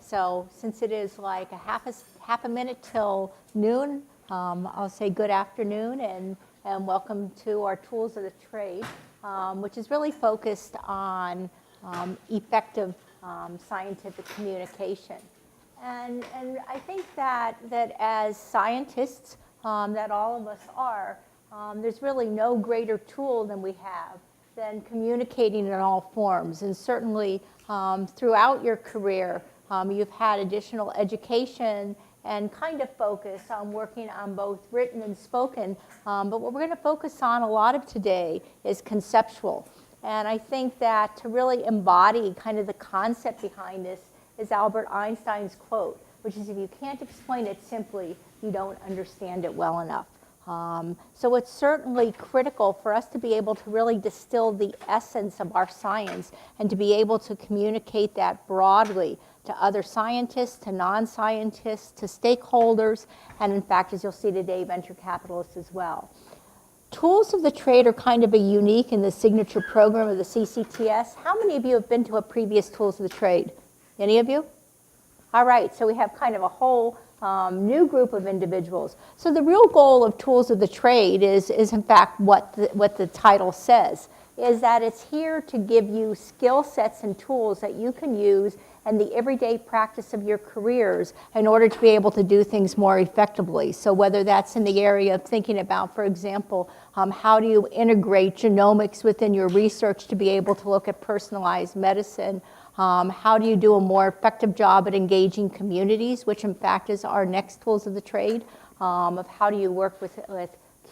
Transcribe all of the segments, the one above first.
So since it is like half a minute till noon, I'll say good afternoon and welcome to our Tools of the Trade, which is really focused on effective scientific communication. And I think that as scientists, that all of us are, there's really no greater tool than we have than communicating in all forms. And certainly throughout your career, you've had additional education and kind of focus on working on both written and spoken. But what we're going to focus on a lot of today is conceptual. And I think that to really embody kind of the concept behind this is Albert Einstein's quote, which is, if you can't explain it simply, you don't understand it well enough. So it's certainly critical for us to be able to really distill the essence of our science and to be able to communicate that broadly to other scientists, to non-scientists, to stakeholders, and in fact, as you'll see today, venture capitalists as well. Tools of the Trade are kind of a unique in the signature program of the CCTS. How many of you have been to a previous Tools of the Trade? Any of you? All right, so we have kind of a whole new group of individuals. So the real goal of Tools of the Trade is in fact what the title says, is that it's here to give you skill sets and tools that you can use in the everyday practice of your careers in order to be able to do things more effectively. So whether that's in the area of thinking about, for example, how do you integrate genomics within your research to be able to look at personalized medicine, how do you do a more effective job at engaging communities, which in fact is our next Tools of the Trade, of how do you work with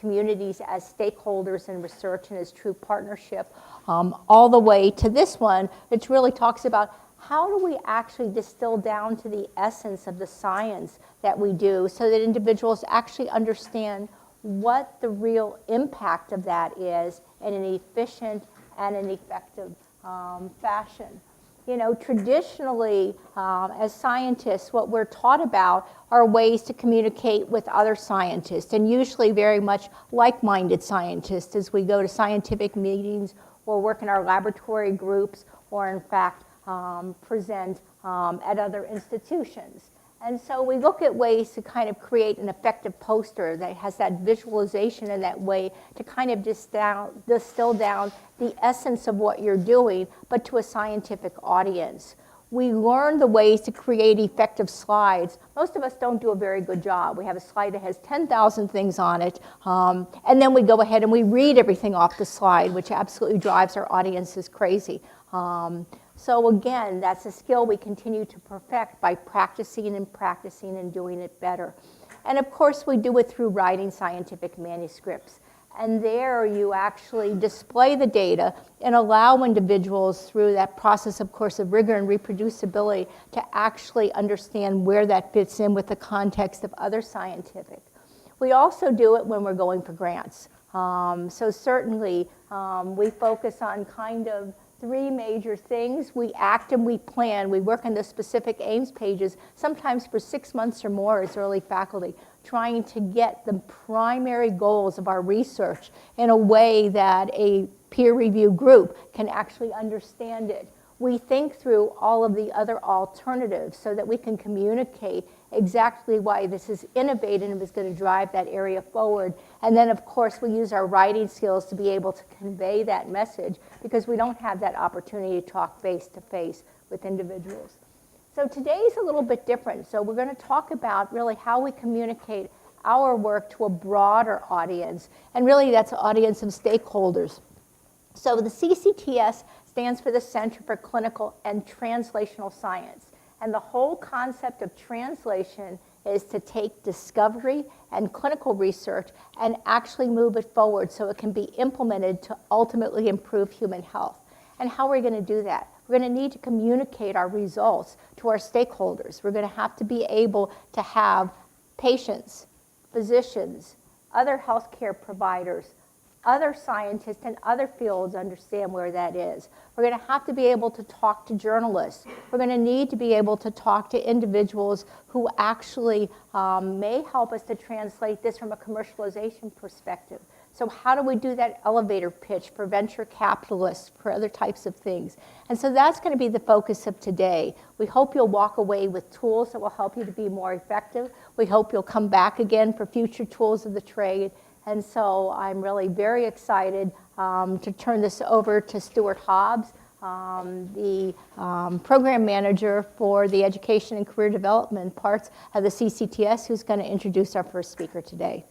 communities as stakeholders in research and as true partnership, all the way to this one, which really talks about how do we actually distill down to the essence of the science that we do so that individuals actually understand what the real impact of that is in an efficient and an effective fashion. You know, traditionally, as scientists, what we're taught about are ways to communicate with other scientists, and usually very much like-minded scientists as we go to scientific meetings or work in our laboratory groups or, in fact, present at other institutions. And so we look at ways to kind of create an effective poster that has that visualization in that way to kind of distill down the essence of what you're doing, but to a scientific audience. We learn the ways to create effective slides. Most of us don't do a very good job. We have a slide that has 10,000 things on it, and then we go ahead and we read everything off the slide, which absolutely drives our audiences crazy. So again, that's a skill we continue to perfect by practicing and doing it better. And of course, we do it through writing scientific manuscripts. And there you actually display the data and allow individuals through that process, of course, of rigor and reproducibility to actually understand where that fits in with the context of other scientific. We also do it when we're going for grants. So certainly, we focus on kind of three major things. We act and we plan. We work on the specific aims pages, sometimes for 6 months or more as early faculty, trying to get the primary goals of our research in a way that a peer review group can actually understand it. We think through all of the other alternatives so that we can communicate exactly why this is innovative and is going to drive that area forward. And then, of course, we use our writing skills to be able to convey that message because we don't have that opportunity to talk face-to-face with individuals. So today is a little bit different. So we're going to talk about really how we communicate our work to a broader audience. And really, that's an audience of stakeholders. So the CCTS stands for the Center for Clinical and Translational Science. And the whole concept of translation is to take discovery and clinical research and actually move it forward so it can be implemented to ultimately improve human health. And how are we going to do that? We're going to need to communicate our results to our stakeholders. We're going to have to be able to have patients, physicians, other healthcare providers, other scientists in other fields understand where that is. We're going to have to be able to talk to journalists. We're going to need to be able to talk to individuals who actually may help us to translate this from a commercialization perspective. So how do we do that elevator pitch for venture capitalists, for other types of things? And so that's going to be the focus of today. We hope you'll walk away with tools that will help you to be more effective. We hope you'll come back again for future tools of the trade. And so I'm really very excited to turn this over to Stuart Hobbs, the program manager for the education and career development parts of the CCTS, who's going to introduce our first speaker today.